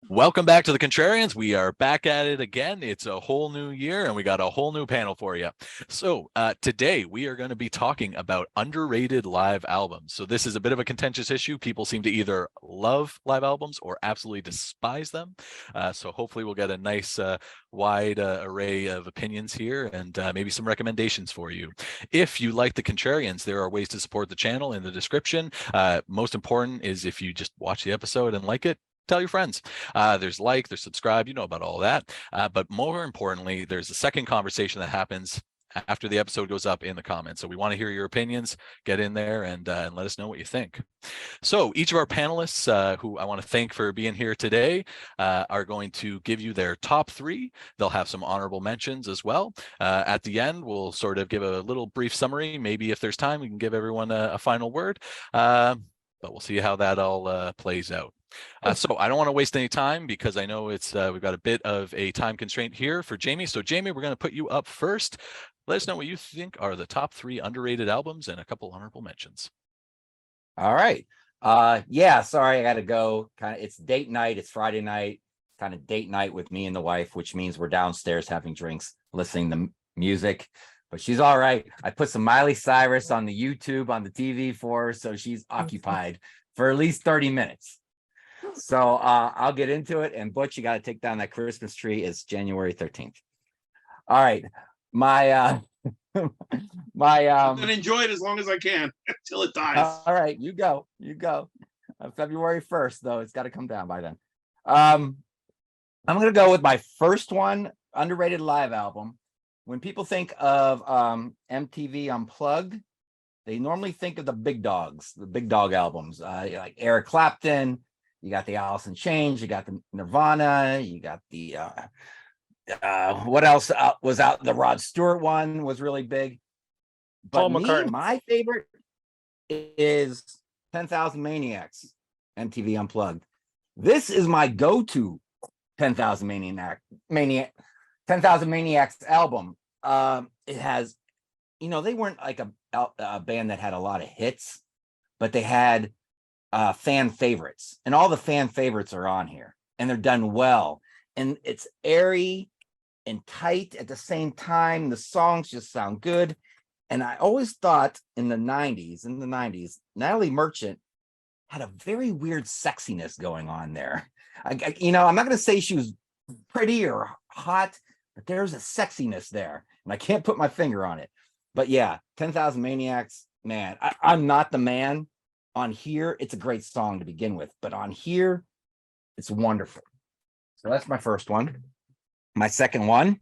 Welcome back to the Contrarians. We are back at it again. It's a whole new year and we got a whole new panel for you. So today we are going to be talking about underrated live albums. So this is a bit of a contentious issue. People seem to either love live albums or absolutely despise them. So hopefully we'll get a nice wide array of opinions here and maybe some recommendations for you. If you like the Contrarians, there are ways to support the channel in the description. Most important is if you just watch the episode and like it, tell your friends. There's like, there's subscribe, you know about all that. But more importantly, there's a second conversation that happens after the episode goes up in the comments. So we want to hear your opinions. Get in there and let us know what you think. So each of our panelists, who I want to thank for being here today, are going to give you their top three. They'll have some honorable mentions as well. At the end, we'll sort of give a little brief summary. Maybe if there's time, we can give everyone a final word. But we'll see how that all plays out. So I don't want to waste any time because I know it's we've got a bit of a time constraint here for Jamie. So Jamie, we're going to put you up first. Let us know what you think are the top three underrated albums and a couple honorable mentions. All right. Yeah, sorry, I got to go. It's date night. It's Friday night, kind of date night with me and the wife, which means we're downstairs having drinks, listening to music. But she's all right. I put some Miley Cyrus on the YouTube on the TV for her, so she's occupied for at least 30 minutes. So I'll get into it. And Butch, you got to take down that Christmas tree. It's January 13th. All right. I'm gonna enjoy it as long as I can until it dies. All right, you go. February 1st, though, it's got to come down by then. I'm gonna go with my first one, underrated live album. When people think of MTV Unplugged, they normally think of the big dogs, the big dog albums, like Eric Clapton. You got the Alice in Chains, you got the Nirvana, you got the what else was out? The Rod Stewart one was really big. But my favorite is 10,000 Maniacs, MTV Unplugged. This is my go-to 10,000 Maniacs album. It has, they weren't like a band that had a lot of hits, but they had fan favorites, and all the fan favorites are on here, and they're done well, and it's airy and tight at the same time. The songs just sound good. And I always thought in the 90s, Natalie Merchant had a very weird sexiness going on there. I'm not going to say she was pretty or hot, but there's a sexiness there, and I can't put my finger on it. But yeah, 10,000 Maniacs, man, I'm not the man. On here, it's a great song to begin with, but on here, it's wonderful. So that's my first one. My second one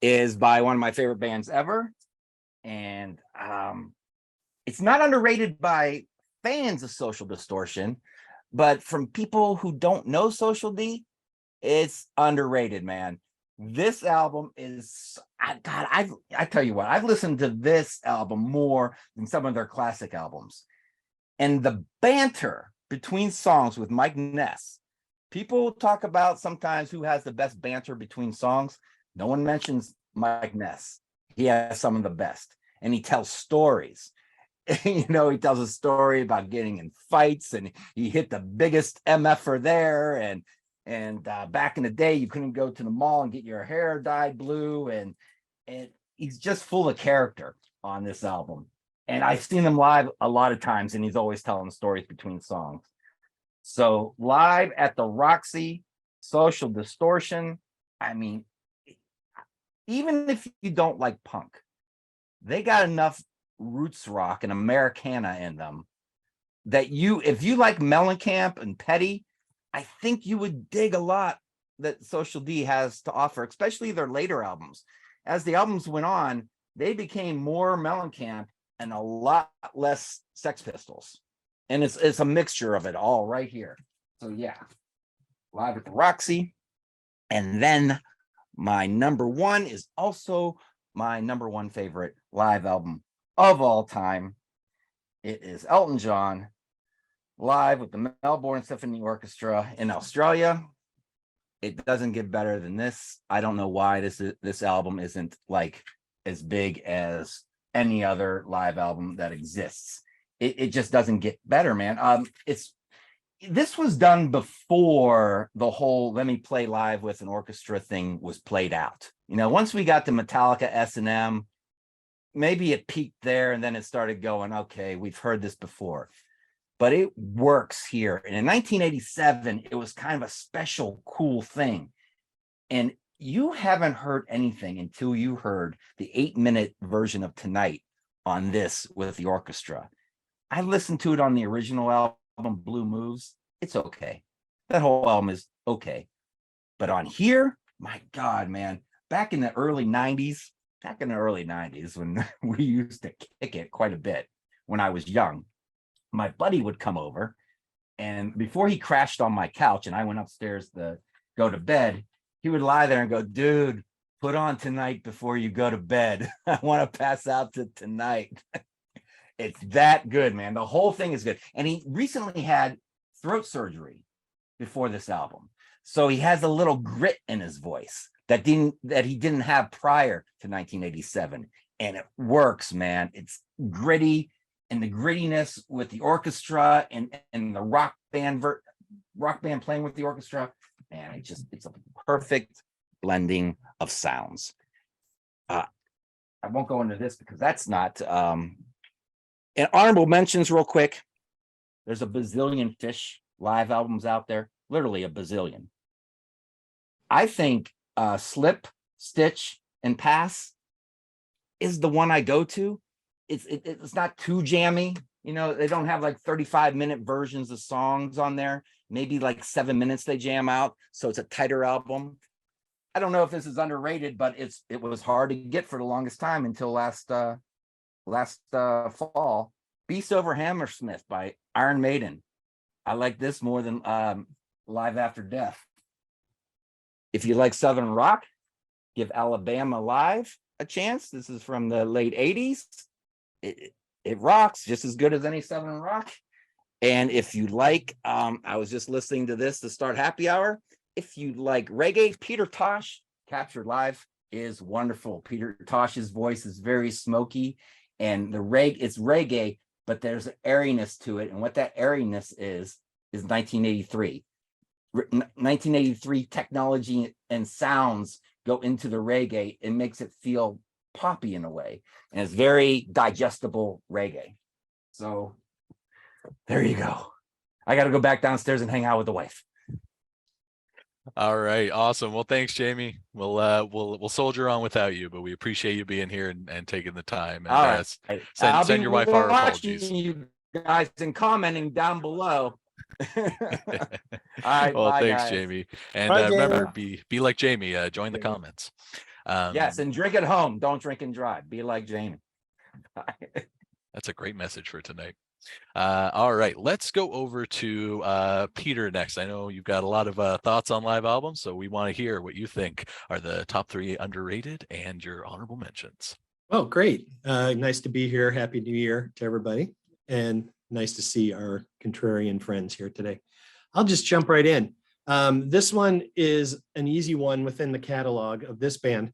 is by one of my favorite bands ever. And it's not underrated by fans of Social Distortion, but from people who don't know Social D, it's underrated, man. This album is, I tell you what, I've listened to this album more than some of their classic albums. And the banter between songs with Mike Ness, people talk about sometimes who has the best banter between songs. No one mentions Mike Ness. He has some of the best, and he tells stories. He tells a story about getting in fights, and he hit the biggest MFer there. And back in the day, you couldn't go to the mall and get your hair dyed blue. And he's just full of character on this album. And I've seen him live a lot of times, and he's always telling stories between songs. So live at the Roxy, Social Distortion, I mean, even if you don't like punk, they got enough roots rock and Americana in them that if you like Mellencamp and Petty, I think you would dig a lot that Social D has to offer, especially their later albums. As the albums went on, they became more Mellencamp and a lot less Sex Pistols. And it's a mixture of it all right here. So yeah, live at the Roxy. And then my number one is also my number one favorite live album of all time. It is Elton John live with the Melbourne Symphony Orchestra in Australia. It doesn't get better than this. I don't know why this album isn't like as big as any other live album that exists. It just doesn't get better, man. It's this was done before the whole let me play live with an orchestra thing was played out. Once we got to Metallica S&M, maybe it peaked there and then it started going, okay, we've heard this before. But it works here. And in 1987, it was kind of a special, cool thing. And you haven't heard anything until you heard the 8-minute version of Tonight on this with the orchestra. I listened to it on the original album, Blue Moves. It's okay. That whole album is okay. But on here, my God, man, back in the early 90s, when we used to kick it quite a bit when I was young, my buddy would come over, and before he crashed on my couch and I went upstairs to go to bed, he would lie there and go, dude, put on Tonight before you go to bed. I want to pass out to Tonight. It's that good, man. The whole thing is good. And he recently had throat surgery before this album. So he has a little grit in his voice that he didn't have prior to 1987. And it works, man. It's gritty, and the grittiness with the orchestra and the rock band playing with the orchestra, man, it's a perfect blending of sounds. I won't go into this because that's not and honorable mentions real quick. There's a bazillion Fish live albums out there, literally a bazillion. I think Slip, Stitch, and Pass is the one I go to. It's not too jammy. They don't have like 35-minute versions of songs on there. Maybe like 7 minutes they jam out. So it's a tighter album. I don't know if this is underrated, but it was hard to get for the longest time until last fall. Beast Over Hammersmith by Iron Maiden. I like this more than Live After Death. If you like Southern rock, give Alabama Live a chance. This is from the late 80s. It rocks just as good as any Southern rock. And if you like, I was just listening to this to start happy hour. If you like reggae, Peter Tosh, Captured Live, is wonderful. Peter Tosh's voice is very smoky, and it's reggae, but there's an airiness to it. And what that airiness is 1983. 1983 technology and sounds go into the reggae and makes it feel poppy in a way, and it's very digestible reggae. So there you go. I got to go back downstairs and hang out with the wife. All right, awesome. Well, thanks, Jamie. We'll soldier on without you, but we appreciate you being here and taking the time. And all right. send your wife our apologies. You guys and commenting down below. All right. Well, bye, thanks, guys. Jamie. And Bye, remember, be like Jamie. Join the comments. Yes, and drink at home. Don't drink and drive. Be like Jamie. That's a great message for tonight. All right, let's go over to Peter next. I know you've got a lot of thoughts on live albums, so we want to hear what you think are the top 3 underrated and your honorable mentions. Oh, great. Nice to be here. Happy New Year to everybody. And nice to see our contrarian friends here today. I'll just jump right in. This one is an easy one within the catalog of this band.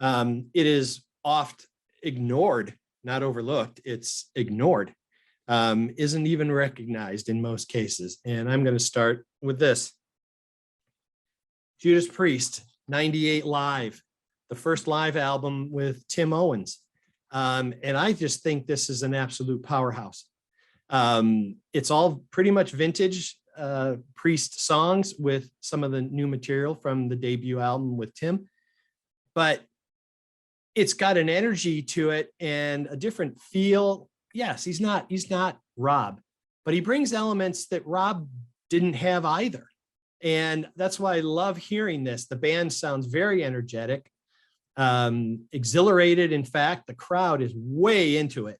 It is oft ignored, not overlooked. It's ignored. Isn't even recognized in most cases. And I'm going to start with this. Judas Priest, 98 Live, the first live album with Tim Owens. And I just think this is an absolute powerhouse. It's all pretty much vintage Priest songs with some of the new material from the debut album with Tim. But it's got an energy to it and a different feel. Yes, he's not Rob, but he brings elements that Rob didn't have either. And that's why I love hearing this. The band sounds very energetic, exhilarated. In fact, the crowd is way into it.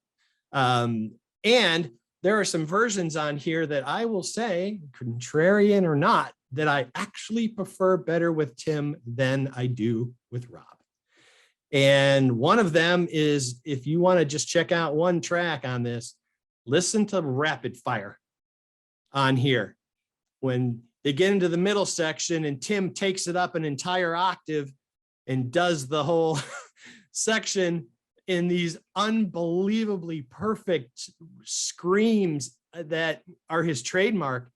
And there are some versions on here that I will say, contrarian or not, that I actually prefer better with Tim than I do with Rob. And one of them is, if you want to just check out one track on this, listen to Rapid Fire on here. When they get into the middle section and Tim takes it up an entire octave and does the whole section in these unbelievably perfect screams that are his trademark,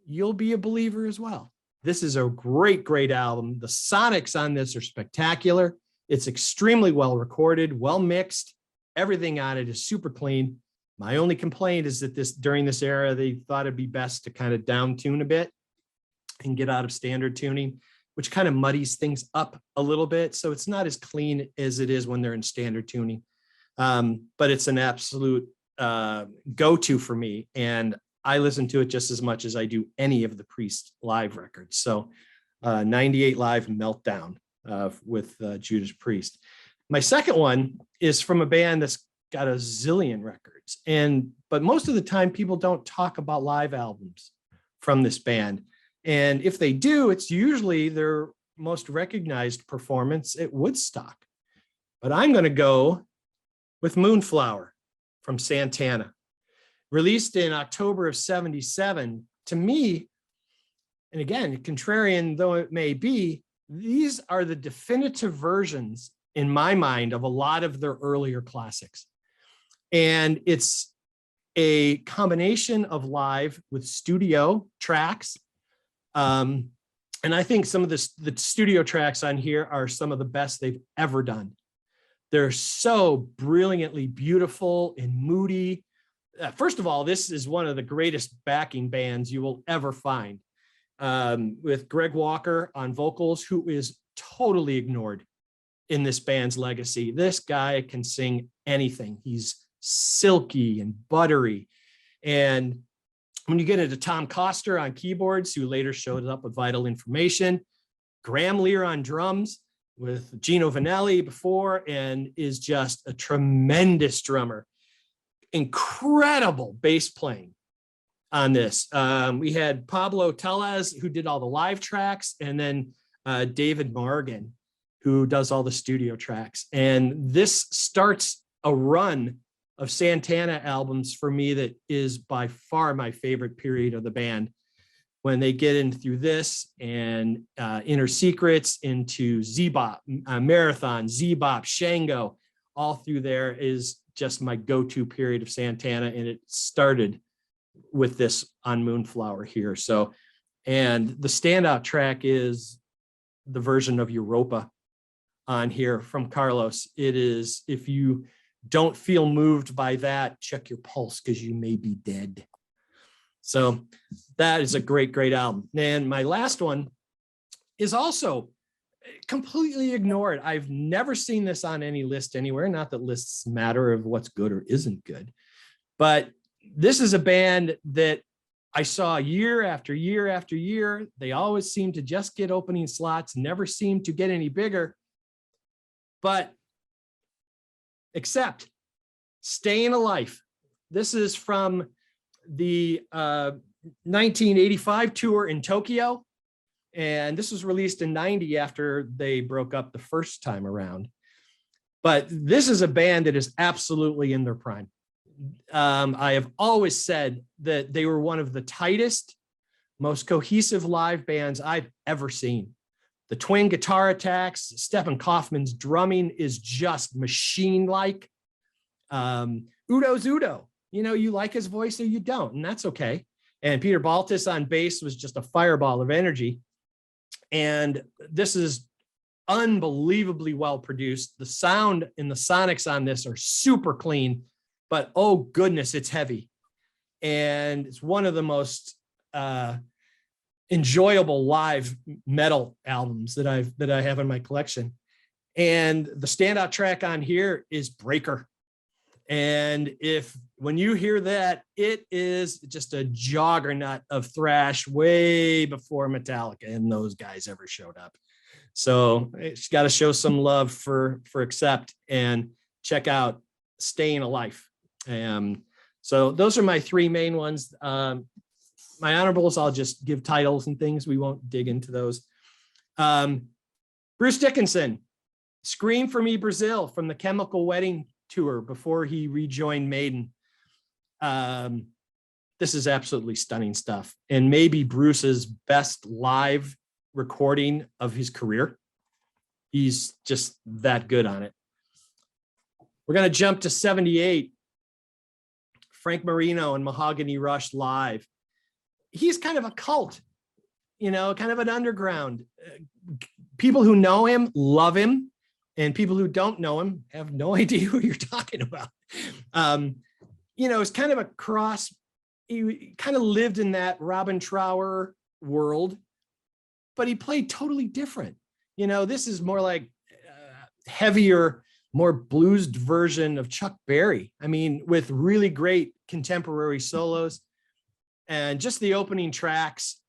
you'll be a believer as well. This is a great, great album. The sonics on this are spectacular. It's extremely well recorded, well mixed. Everything on it is super clean. My only complaint is that during this era, they thought it'd be best to kind of down tune a bit and get out of standard tuning, which kind of muddies things up a little bit. So it's not as clean as it is when they're in standard tuning. But it's an absolute go-to for me. And I listen to it just as much as I do any of the Priest live records. So 98 Live Meltdown with Judas Priest. My second one is from a band that's got a zillion records. But most of the time people don't talk about live albums from this band. And if they do, it's usually their most recognized performance at Woodstock. But I'm going to go with Moonflower from Santana. Released in October of 77. To me, and again, contrarian though it may be, these are the definitive versions in my mind of a lot of their earlier classics. And it's a combination of live with studio tracks. And I think some of the studio tracks on here are some of the best they've ever done. They're so brilliantly beautiful and moody. First of all, this is one of the greatest backing bands you will ever find, with Greg Walker on vocals, who is totally ignored in this band's legacy. This guy can sing anything. He's silky and buttery. And when you get into Tom Coster on keyboards, who later showed up with Vital Information, Graham Lear on drums with Gino Vanelli before, and is just a tremendous drummer. Incredible bass playing on this. We had Pablo Tellez, who did all the live tracks, and then David Morgan, who does all the studio tracks. And this starts a run of Santana albums for me that is by far my favorite period of the band. When they get in through this and Inner Secrets into Z-Bop, Marathon, Z-Bop, Shango, all through there is just my go-to period of Santana. And it started with this on Moonflower here. So, and the standout track is the version of Europa on here from Carlos. It is, if you don't feel moved by that, check your pulse, because you may be dead. So that is a great, great album. And my last one is also completely ignored. I've never seen this on any list anywhere. Not that lists matter of what's good or isn't good, but this is a band that I saw year after year after year. They always seem to just get opening slots, never seem to get any bigger, but except Staying Alive. This is from the 1985 tour in Tokyo. And this was released in 90 after they broke up the first time around. But this is a band that is absolutely in their prime. I have always said that they were one of the tightest, most cohesive live bands I've ever seen. The twin guitar attacks, Stephen Kaufman's drumming is just machine-like. Udo's Udo. You know, you like his voice or you don't, and that's okay. And Peter Baltus on bass was just a fireball of energy. And this is unbelievably well produced. The sound and the sonics on this are super clean, but oh goodness, it's heavy. And it's one of the most enjoyable live metal albums that I have in my collection. And the standout track on here is Breaker. And when you hear that, it is just a juggernaut of thrash way before Metallica and those guys ever showed up. So it's got to show some love for Accept and check out Staying Alive. So those are my three main ones. My honorables, I'll just give titles and things. We won't dig into those. Bruce Dickinson, Scream for Me Brazil from the Chemical Wedding tour before he rejoined Maiden. This is absolutely stunning stuff, and maybe Bruce's best live recording of his career. He's just that good on it. We're going to jump to 78. Frank Marino and Mahogany Rush live. he's kind of a cult, kind of an underground. People who know him love him, and people who don't know him have no idea who you're talking about. It's kind of a cross. He kind of lived in that Robin Trower world, but he played totally different. This is more like heavier, more bluesed version of Chuck Berry. I mean, with really great contemporary solos, and just the opening tracks,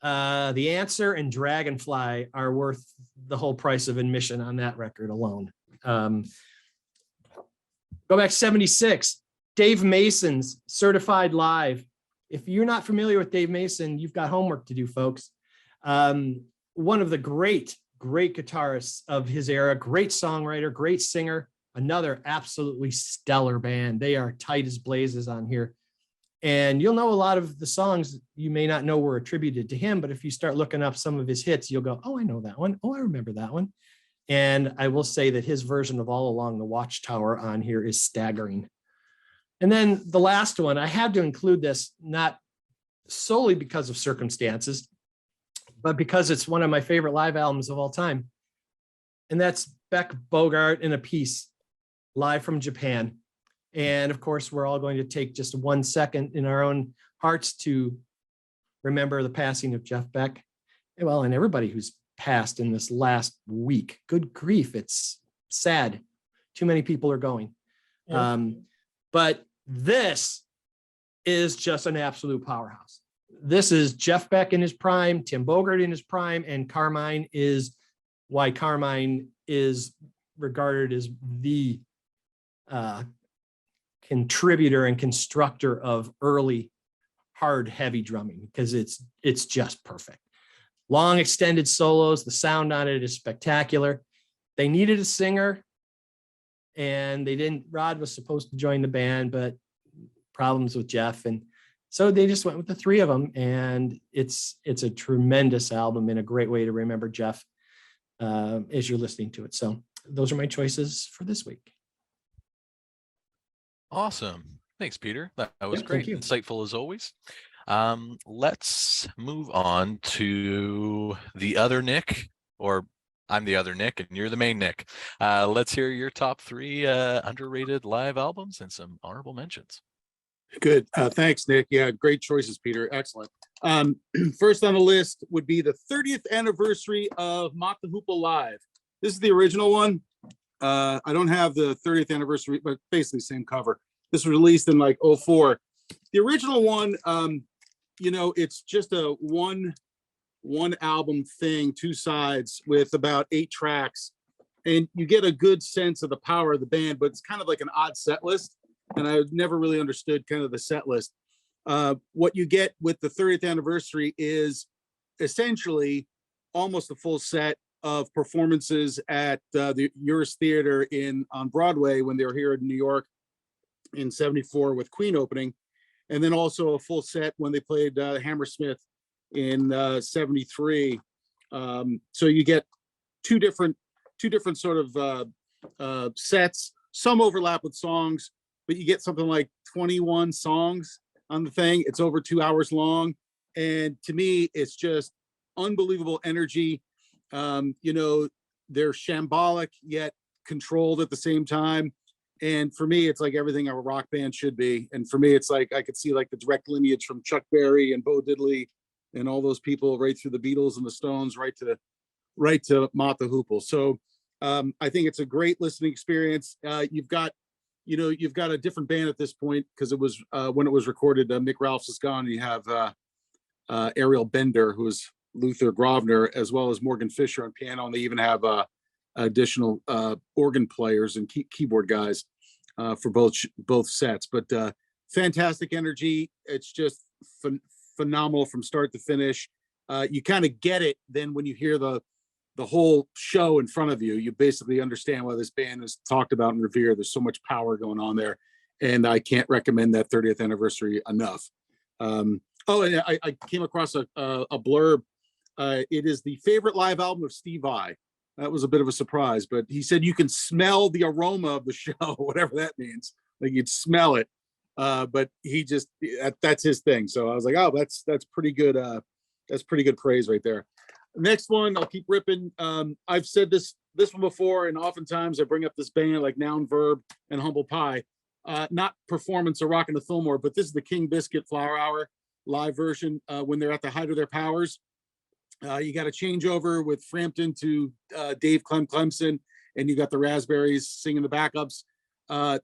The Answer and Dragonfly are worth the whole price of admission on that record alone. Go back to 76, Dave Mason's Certified Live. If you're not familiar with Dave Mason, you've got homework to do, folks. One of the great guitarists of his era, great songwriter, great singer, another absolutely stellar band. They are tight as blazes on here. And you'll know a lot of the songs you may not know were attributed to him, but if you start looking up some of his hits, you'll go, oh, I know that one. Oh, I remember that one. And I will say that his version of All Along the Watchtower on here is staggering. And then the last one, I had to include this, not solely because of circumstances, but because it's one of my favorite live albums of all time. And that's Beck Bogart in a Piece, live from Japan. And of course, we're all going to take just 1 second in our own hearts to remember the passing of Jeff Beck. Well, and everybody who's passed in this last week. Good grief, it's sad. Too many people are going. Yeah. But this is just an absolute powerhouse. This is Jeff Beck in his prime, Tim Bogart in his prime, and Carmine is why Carmine is regarded as the contributor and constructor of early hard, heavy drumming, because it's just perfect. Long extended solos. The sound on it is spectacular. They needed a singer, and they didn't. Rod was supposed to join the band, but problems with Jeff, and so they just went with the three of them. And it's a tremendous album and a great way to remember Jeff as you're listening to it. So those are my choices for this week. Awesome. Thanks, Peter. That was Yeah, great. Insightful as always. Let's move on to the other Nick, or I'm the other Nick and you're the main Nick. Let's hear your top 3 underrated live albums and some honorable mentions. Good. Thanks, Nick. Yeah, great choices, Peter. Excellent. First on the list would be the 30th anniversary of Mott the Hoople Live. This is the original one. I don't have the 30th anniversary, but basically same cover. This was released in like 2004. The original one, it's just a one album thing, 2 sides with about 8 tracks, and you get a good sense of the power of the band, but it's kind of like an odd set list. And I never really understood kind of the set list. What you get with the 30th anniversary is essentially almost a full set of performances at the Uris Theater on Broadway when they were here in New York in 74 with Queen opening. And then also a full set when they played Hammersmith in 73. So you get two different sort of sets. Some overlap with songs, but you get something like 21 songs on the thing. It's over 2 hours long. And to me, it's just unbelievable energy. They're shambolic yet controlled at the same time. And for me, it's like everything a rock band should be. And for me, it's like I could see like the direct lineage from Chuck Berry and Bo Diddley and all those people right through the Beatles and the Stones, right to Mott the Hoople. So I think it's a great listening experience. You've got a different band at this point because it was when it was recorded, Mick Ralphs is gone. You have Ariel Bender, who's Luther Grovner, as well as Morgan Fisher on piano, and they even have additional organ players and keyboard guys for both sets. But fantastic energy. It's just phenomenal from start to finish. You kind of get it then when you hear the whole show in front of you. You basically understand why this band is talked about and revered. There's so much power going on there, and I can't recommend that 30th anniversary enough. And I came across a blurb. It is the favorite live album of Steve Vai. That was a bit of a surprise, but he said you can smell the aroma of the show, whatever that means. Like you'd smell it. but he just that's his thing. So I was like, oh, that's pretty good. That's pretty good praise right there. Next one, I'll keep ripping. I've said this one before, and oftentimes I bring up this band like Noun Verb and Humble Pie. Not Performance or Rockin' the Fillmore, but this is the King Biscuit Flower Hour live version when they're at the height of their powers. You got a changeover with Frampton to Dave Clemson, and you got the Raspberries singing the backups.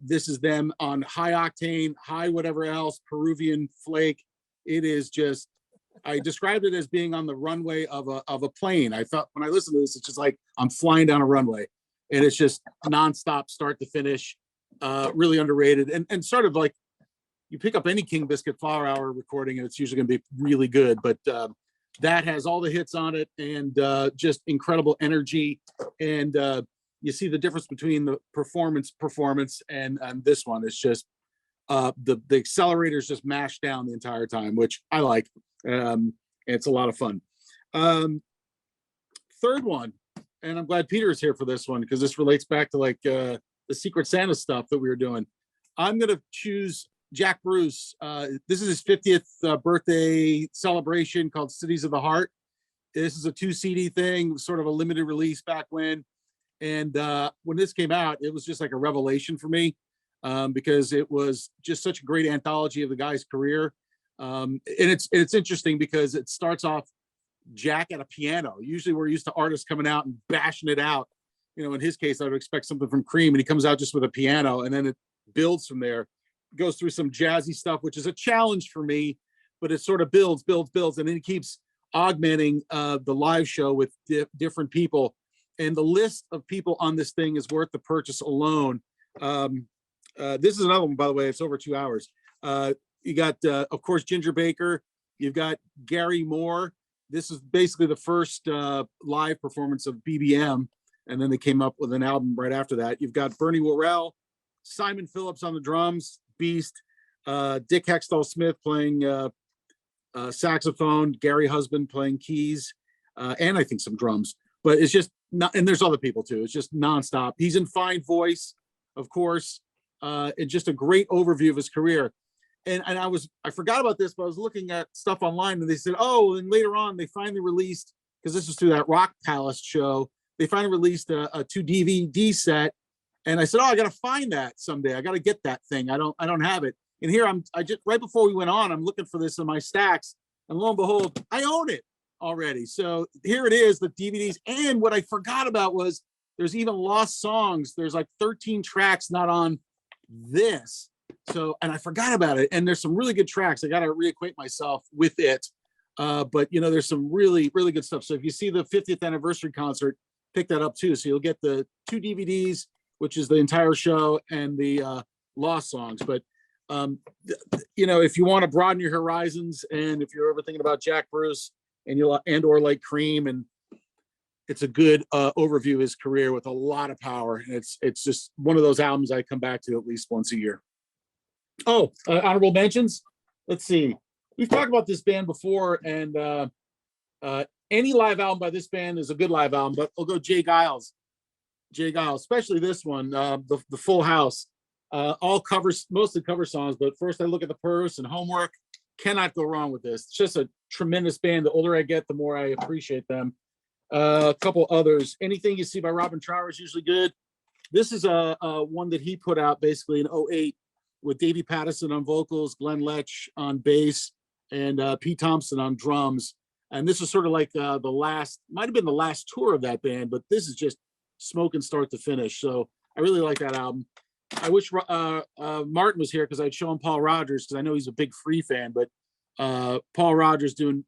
This is them on high octane, high whatever else, Peruvian flake. It is just, I described it as being on the runway of a plane. I thought when I listened to this, it's just like I'm flying down a runway, and it's just nonstop, start to finish. Really underrated, and sort of like you pick up any King Biscuit Flower Hour recording, and it's usually going to be really good. But that has all the hits on it, and just incredible energy. And you see the difference between the performance and this one. It's just the accelerators just mashed down the entire time, which I like. It's a lot of fun. Third one, and I'm glad Peter is here for this one because this relates back to like the Secret Santa stuff that we were doing. I'm going to choose Jack Bruce. This is his 50th birthday celebration called Cities of the Heart. This is a 2 CD thing, sort of a limited release back when. And when this came out, it was just like a revelation for me because it was just such a great anthology of the guy's career. And it's interesting because it starts off Jack at a piano. Usually we're used to artists coming out and bashing it out. You know, in his case, I would expect something from Cream, and he comes out just with a piano, and then it builds from there. Goes through some jazzy stuff, which is a challenge for me, but it sort of builds, and then it keeps augmenting the live show with different people. And the list of people on this thing is worth the purchase alone. This is another one, by the way. It's over 2 hours. You got, of course, Ginger Baker. You've got Gary Moore. This is basically the first live performance of BBM, and then they came up with an album right after that. You've got Bernie Worrell, Simon Phillips on the drums, Beast, Dick Hextall Smith playing saxophone, Gary Husband playing keys, and I think some drums. But it's just not, and there's other people too. It's just nonstop. He's in fine voice, of course. It's just a great overview of his career. And I forgot about this, but I was looking at stuff online, and they said, oh, and later on they finally released, because this was through that Rock Palace show, they finally released a 2 DVD set. And I said, oh, I got to find that someday. I got to get that thing. I don't have it. And here I just, right before we went on, I'm looking for this in my stacks, and lo and behold, I own it already. So here it is, the DVDs. And what I forgot about was there's even lost songs. There's like 13 tracks not on this. So, and I forgot about it. And there's some really good tracks. I got to reacquaint myself with it. But you know, there's some really, really good stuff. So if you see the 50th anniversary concert, pick that up too. So you'll get the 2 DVDs, which is the entire show, and the lost songs. But you know, if you want to broaden your horizons, and if you're ever thinking about Jack Bruce and or like Cream, and it's a good overview of his career with a lot of power. And it's just one of those albums I come back to at least once a year. Oh, honorable mentions. Let's see. We've talked about this band before, and any live album by this band is a good live album. But I'll go Jay Giles, especially this one, the Full House. All covers, mostly cover songs. But first, I look at the Purse and Homework. Cannot go wrong with this. It's just a tremendous band. The older I get, the more I appreciate them. A couple others. Anything You See by Robin Trower is usually good. This is a one that he put out basically in 2008 with Davy Pattison on vocals, Glenn Lech on bass, and Pete Thompson on drums. And this is sort of like the last, might have been the last tour of that band, but this is just smoking start to finish. So I really like that album. I wish Martin was here because I'd show him Paul Rodgers, because I know he's a big Free fan, but Paul Rodgers doing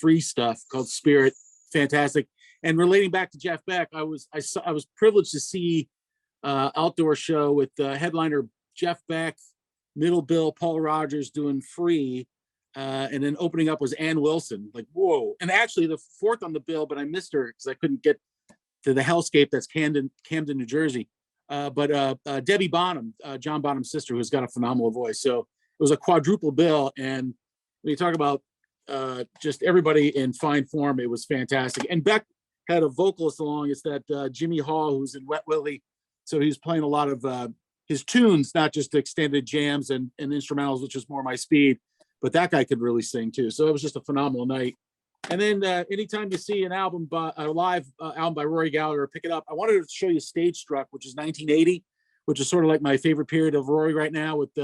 Free stuff called Spirit, fantastic. And relating back to Jeff Beck, I was privileged to see outdoor show with headliner Jeff Beck, middle bill Paul Rodgers doing Free, and then opening up was Ann Wilson. Like, whoa! And actually the fourth on the bill, but I missed her because I couldn't get to the hellscape that's Camden, New Jersey. But Debbie Bonham, John Bonham's sister, who's got a phenomenal voice. So it was a quadruple bill. And when you talk about just everybody in fine form, it was fantastic. And Beck had a vocalist along. It's that Jimmy Hall, who's in Wet Willie. So he was playing a lot of his tunes, not just extended jams and instrumentals, which is more my speed, but that guy could really sing too. So it was just a phenomenal night. And then anytime you see a live album by Rory Gallagher, pick it up. I wanted to show you Stage Struck, which is 1980, which is sort of like my favorite period of Rory right now, with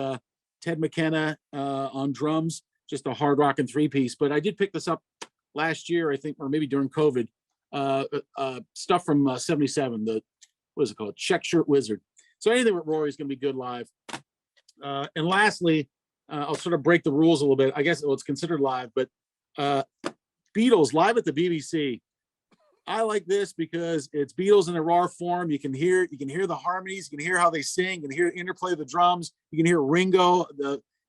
Ted McKenna on drums, just a hard rocking 3-piece. But I did pick this up last year, I think, or maybe during COVID, stuff from 77, what is it called? Check Shirt Wizard. So anything with Rory is going to be good live. And lastly, I'll sort of break the rules a little bit. I guess it's considered live, but Beatles live at the BBC. I like this because it's Beatles in a raw form. You can hear the harmonies, you can hear how they sing, you can hear the interplay of the drums, you can hear Ringo,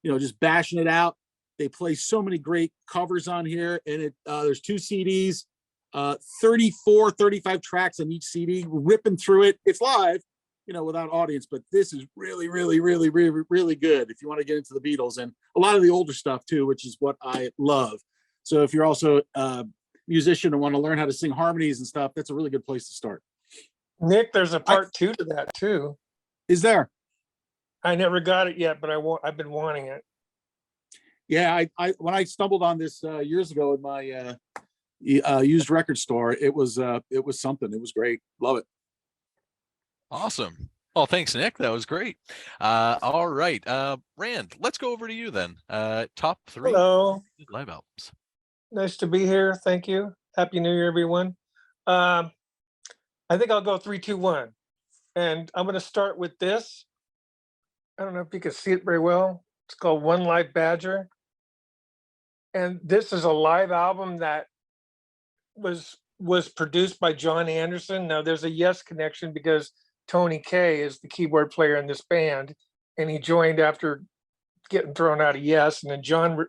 just bashing it out. They play so many great covers on here, and there's 2 CDs, 34, 35 tracks on each CD, ripping through it. It's live, without audience, but this is really, really, really, really, really good if you want to get into the Beatles and a lot of the older stuff too, which is what I love. So if you're also a musician and want to learn how to sing harmonies and stuff, that's a really good place to start. Nick, there's a part 2 to that too. Is there? I never got it yet, but I've been wanting it. Yeah, I when I stumbled on this years ago in my used record store, it was something. It was great. Love it. Awesome. Well, thanks, Nick. That was great. All right. Rand, let's go over to you then. Top 3 Hello. live albums. Nice to be here. Thank you. Happy New Year, everyone. I think I'll go 3, 2, 1. And I'm going to start with this. I don't know if you can see it very well. It's called One Live Badger. And this is a live album that was produced by John Anderson. Now there's a Yes connection because Tony Kaye is the keyboard player in this band, and he joined after getting thrown out of Yes, and then John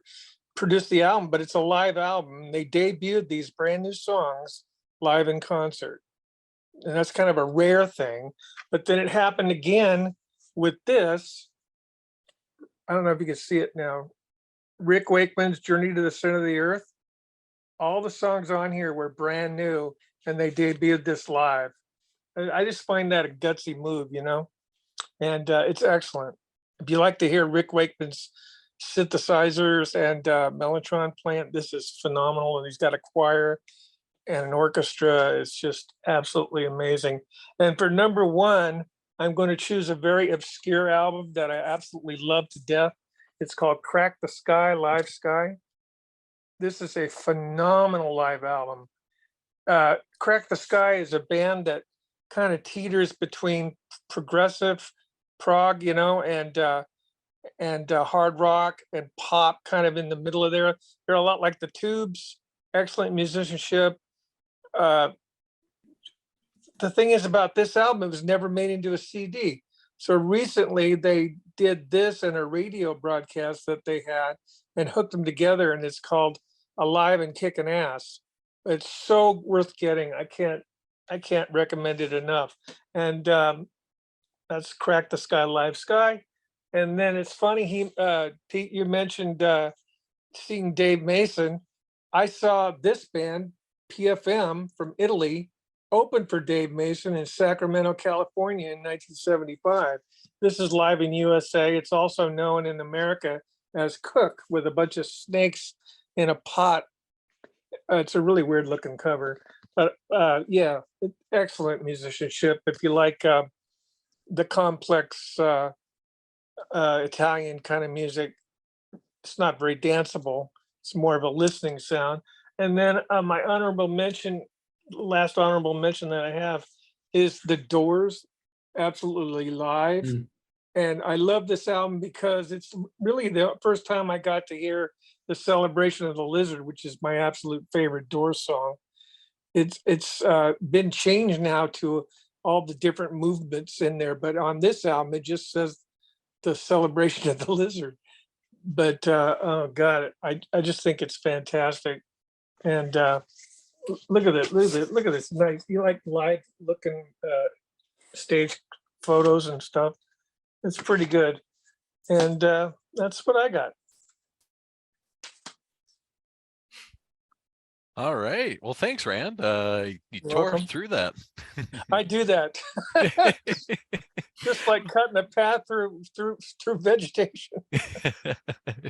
produced the album, but it's a live album. They debuted these brand new songs live in concert, and that's kind of a rare thing. But then it happened again with this. I don't know if you can see it now. Rick Wakeman's Journey to the Center of the Earth. All the songs on here were brand new, and they debuted this live. I just find that a gutsy move, and it's excellent. If you like to hear Rick Wakeman's synthesizers and mellotron plant, this is phenomenal. And he's got a choir and an orchestra. It's just absolutely amazing. And for number 1, I'm going to choose a very obscure album that I absolutely love to death. It's called Crack the Sky, Live Sky. This is a phenomenal live album. Crack the Sky is a band that kind of teeters between progressive prog, and hard rock and pop, kind of in the middle of there. They're a lot like the Tubes. Excellent musicianship. The thing is about this album, it was never made into a CD. So recently they did this in a radio broadcast that they had and hooked them together, and it's called Alive and Kickin' Ass. It's so worth getting. I can't recommend it enough. And that's Crack the Sky, Live Sky. And then it's funny, Pete, you mentioned seeing Dave Mason. I saw this band, PFM from Italy, open for Dave Mason in Sacramento, California in 1975. This is live in USA. It's also known in America as Cook, with a bunch of snakes in a pot. It's a really weird looking cover. But yeah, excellent musicianship. If you like the complex Italian kind of music, it's not very danceable. It's more of a listening sound. And then my last honorable mention that I have is The Doors, absolutely live. And I love this album because it's really the first time I got to hear the Celebration of the Lizard, which is my absolute favorite Doors song. It's been changed now to all the different movements in there, but on this album it just says the Celebration of the Lizard. But oh god, I just think it's fantastic. And look at it, look at this nice. You like live looking stage photos and stuff. It's pretty good. And that's what I got. All right. Well, thanks, Rand. You You're tore welcome. through that. I do that. Just like cutting a path through vegetation.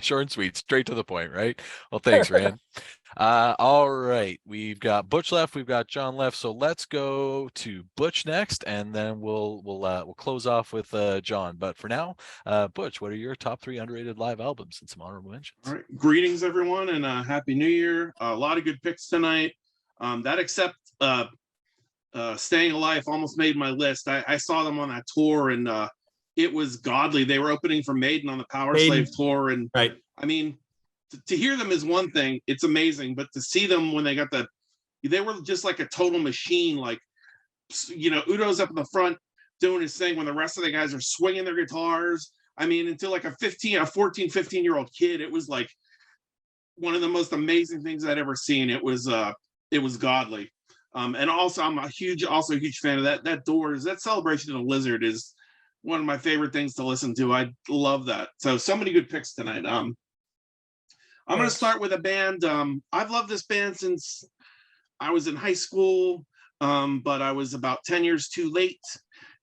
Short and sweet, straight to the point, right? Well, thanks, Rand. All right, we've got Butch left, we've got John left, so let's go to Butch next, and then we'll close off with John. But for now, Butch, what are your top 3 underrated live albums and some honorable mentions? All right, greetings everyone, and happy New Year. A lot of good picks tonight. That except Staying Alive almost made my list. I saw them on that tour, and it was godly. They were opening for Maiden on the Power Slave tour, and Right. I mean, to hear them is one thing, it's amazing, but to see them when they were just like a total machine. Like, you know, Udo's up in the front doing his thing when the rest of the guys are swinging their guitars. I mean, until like a 14, 15-year-old kid, it was like one of the most amazing things I'd ever seen. It was godly. And also I'm a huge fan of that Doors, that Celebration of the Lizard is one of my favorite things to listen to. I love that. So many good picks tonight. I'm going to start with a band. I've loved this band since I was in high school, but I was about 10 years too late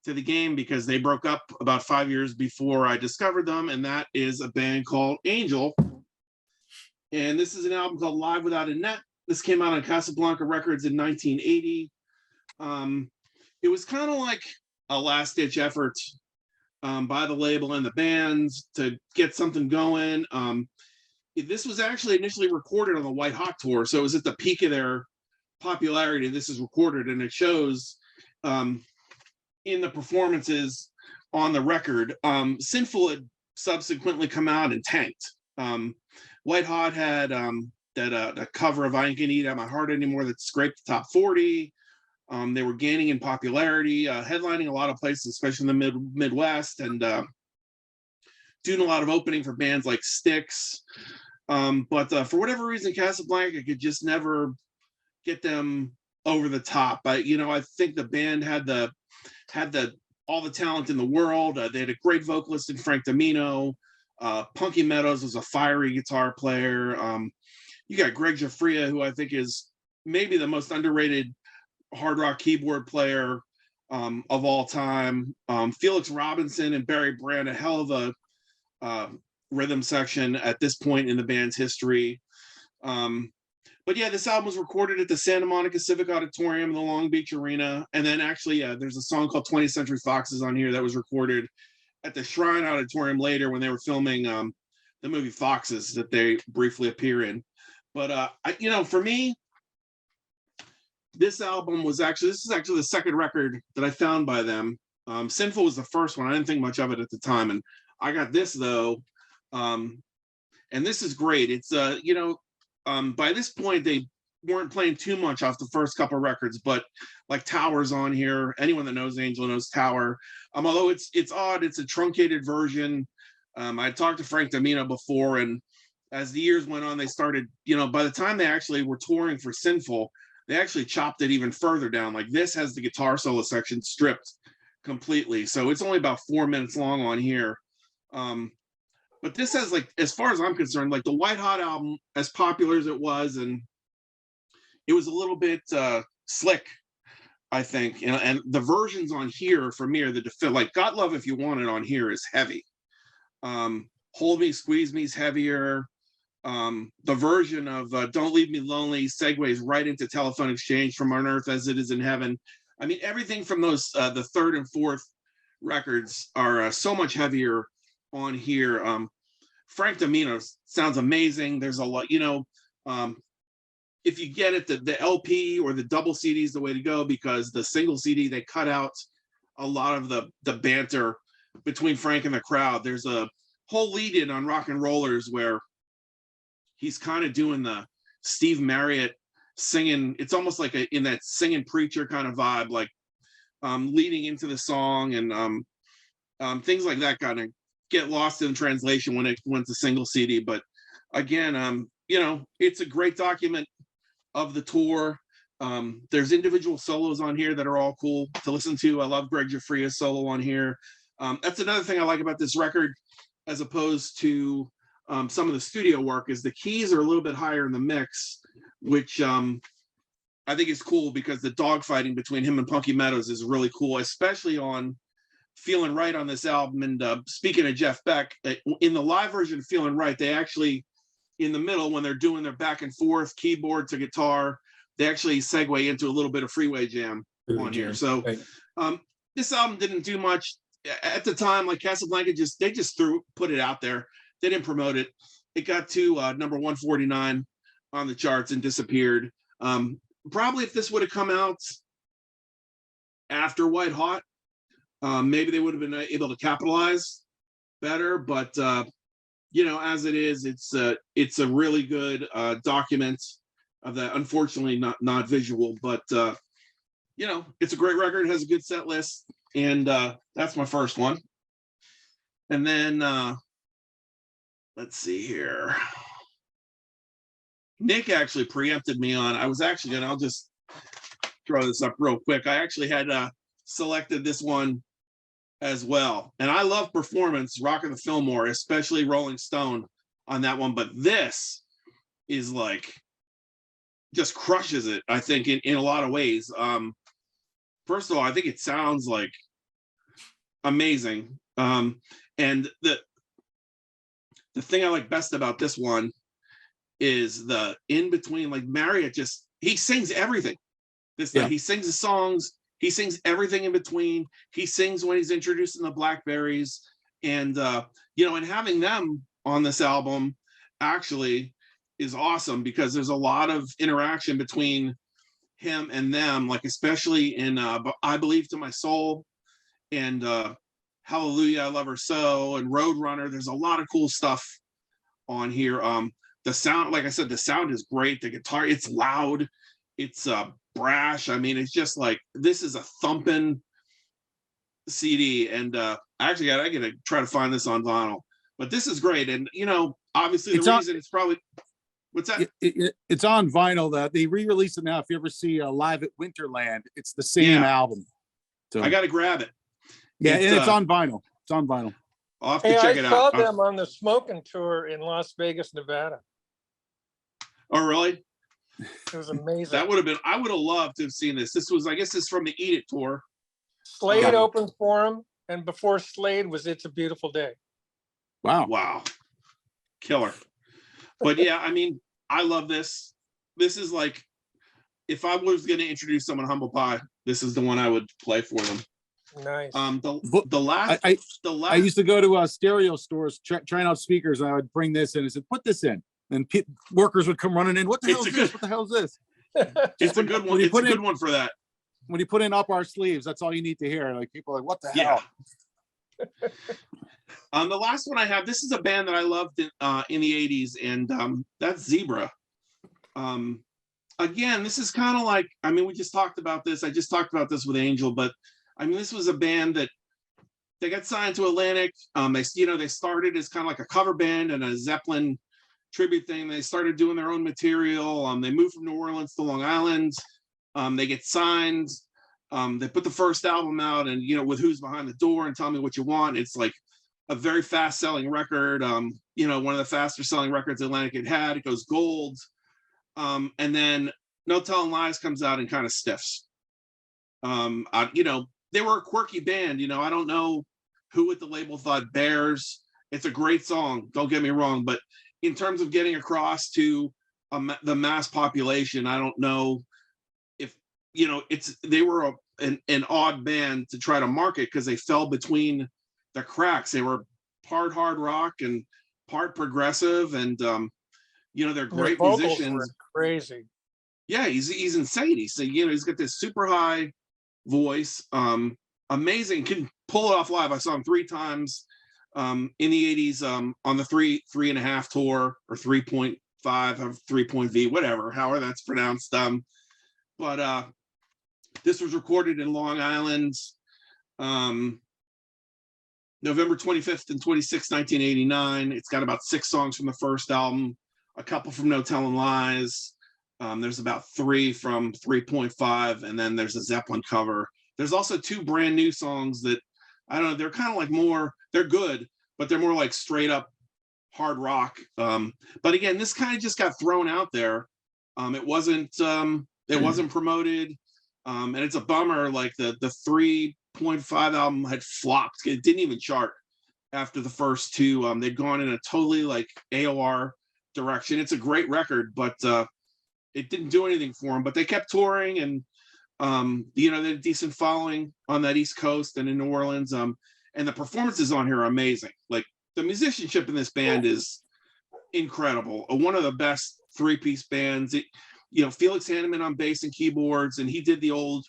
to the game because they broke up about 5 years before I discovered them, and that is a band called Angel. And this is an album called Live Without a Net. This came out on Casablanca Records in 1980. It was kind of like a last-ditch effort by the label and the band to get something going. This was actually initially recorded on the White Hot Tour, so it was at the peak of their popularity. This is recorded, and it shows in the performances on the record. Sinful had subsequently come out and tanked. White Hot had a cover of I Ain't Gonna Eat Out My Heart Anymore that scraped the top 40. They were gaining in popularity, headlining a lot of places, especially in the Midwest, and doing a lot of opening for bands like Styx. But for whatever reason, Casablanca could just never get them over the top. I think the band had all the talent in the world. They had a great vocalist in Frank Domino. Punky Meadows was a fiery guitar player. You got Greg Giuffria, who I think is maybe the most underrated hard rock keyboard player of all time. Felix Robinson and Barry Brand, a hell of a rhythm section at this point in the band's history. But yeah, this album was recorded at the Santa Monica Civic Auditorium in the Long Beach Arena. And then actually, there's a song called 20th Century Foxes on here that was recorded at the Shrine Auditorium later when they were filming the movie Foxes that they briefly appear in. But for me, this is actually the second record that I found by them. Sinful was the first one. I didn't think much of it at the time, and I got this though, and this is great. It's by this point they weren't playing too much off the first couple records, but like Tower's on here. Anyone that knows Angel knows Tower. Although it's odd, it's a truncated version. I talked to Frank Domino before, and as the years went on, they started, by the time they actually were touring for Sinful, they actually chopped it even further down. Like this has the guitar solo section stripped completely. So it's only about 4 minutes long on here. But this has, like, as far as I'm concerned, like the White Hot album, as popular as it was, and it was a little bit slick, I think. And the versions on here for me are like God Love If You Want It on here is heavy. Hold Me, Squeeze Me is heavier. The version of Don't Leave Me Lonely segues right into Telephone Exchange, From On Earth As It Is in Heaven. I mean, everything from those, the third and fourth records are so much heavier on here. Frank Domino sounds amazing. There's a lot, if you get it, the LP or the double CD is the way to go, because the single CD, they cut out a lot of the banter between Frank and the crowd. There's a whole lead in on Rock and Rollers where he's kind of doing the Steve Marriott singing. It's almost like in that singing preacher kind of vibe, like leading into the song, and things like that kind of get lost in translation when it's a single CD. But again, it's a great document of the tour. There's individual solos on here that are all cool to listen to. I love Greg Giuffria's solo on here. That's another thing I like about this record, as opposed to some of the studio work, is the keys are a little bit higher in the mix, which I think is cool because the dogfighting between him and Punky Meadows is really cool, especially on Feeling Right on this album. And speaking of Jeff Beck, in the live version of Feeling Right, they actually, in the middle, when they're doing their back and forth keyboard to guitar, they actually segue into a little bit of Freeway Jam on here. So this album didn't do much at the time. Like Casablanca, they just put it out there. They didn't promote it. It got to number 149 on the charts and disappeared. Probably if this would have come out after White Hot, maybe they would have been able to capitalize better. But you know, as it is, it's a really good document of that. Unfortunately, not visual, but you know, it's a great record. It has a good set list, and that's my first one. And then let's see here. Nick actually preempted me on. I was actually gonna. I'll just throw this up real quick. I actually had selected this one as well, and I love Performance, Rock of the Fillmore, especially Rolling Stone on that one. But this is like just crushes it. I think in a lot of ways. First of all, I think it sounds like amazing. And the thing I like best about this one is the in between. Like Marius, he sings everything. He sings the songs, he sings everything in between. He sings when he's introducing the Blackberries, and you know, and having them on this album actually is awesome because there's a lot of interaction between him and them, like especially in I Believe to My Soul and Hallelujah, I Love Her So, and Roadrunner. There's a lot of cool stuff on here. The sound, like I said, the sound is great. The guitar, it's loud, it's brash. I mean, it's just like, this is a thumping CD. And I gotta try to find this on vinyl. But this is great. And you know, obviously it's probably, what's that? It's on vinyl. That they re-release it now. If you ever see Live at Winterland, it's the same album. So I gotta grab it. Yeah, and it's on vinyl. It's on vinyl. I'll have to check it out. I saw them on the Smoking Tour in Las Vegas, Nevada. Oh, really? It was amazing. That would have been, I would have loved to have seen this. This was, I guess this is from the Eat It tour. Slade opened for him, and before Slade was It's a Beautiful Day. Wow. Killer. But yeah, I mean, I love this. This is like, if I was going to introduce someone to Humble Pie, this is the one I would play for them. Nice. I used to go to stereo stores trying out speakers, and I would bring this in and said, "Put this in," and workers would come running in. What the hell is this? What the hell is this? It's a good one. It's a good one for that. When you put in Up Our Sleeves, that's all you need to hear. Like people are like, "What the hell?" The last one I have. This is a band that I loved in the '80s, and that's Zebra. Again, this is kind of like, I mean, we just talked about this. I just talked about this with Angel, but I mean, this was a band that they got signed to Atlantic. They started as kind of like a cover band and a Zeppelin tribute thing. They started doing their own material. They moved from New Orleans to Long Island. They get signed. They put the first album out, and with Who's Behind the Door and Tell Me What You Want, it's like a very fast selling record. One of the faster selling records Atlantic had. It goes gold. And then No Telling Lies comes out and kind of stiffs. They were a quirky band. I don't know who at the label thought Bears. It's a great song, don't get me wrong, but in terms of getting across to the mass population, I don't know if they were an odd band to try to market because they fell between the cracks. They were part hard rock and part progressive, and they're great musicians. Were crazy. Yeah, he's insane. He's got this super high voice, amazing, can pull it off live. I saw him 3 times in the 80s on the 3.5 tour, or 3.5 of 3.V, whatever, however that's pronounced. But this was recorded in Long Island, November 25th and 26th, 1989. It's got about 6 songs from the first album, a couple from No Telling Lies. There's about 3 from 3.5, and then there's a Zeppelin cover. There's also 2 brand new songs that, I don't know, they're kind of like they're good, but they're more like straight up hard rock. But again, this kind of just got thrown out there It wasn't promoted, and it's a bummer. Like the 3.5 album had flopped. It didn't even chart after the first two. They'd gone in a totally like AOR direction. It's a great record, but it didn't do anything for them. But they kept touring, and they had a decent following on that East Coast and in New Orleans. And the performances on here are amazing. Like the musicianship in this band is incredible. One of the best three-piece bands. Felix Hanneman on bass and keyboards, and he did the old,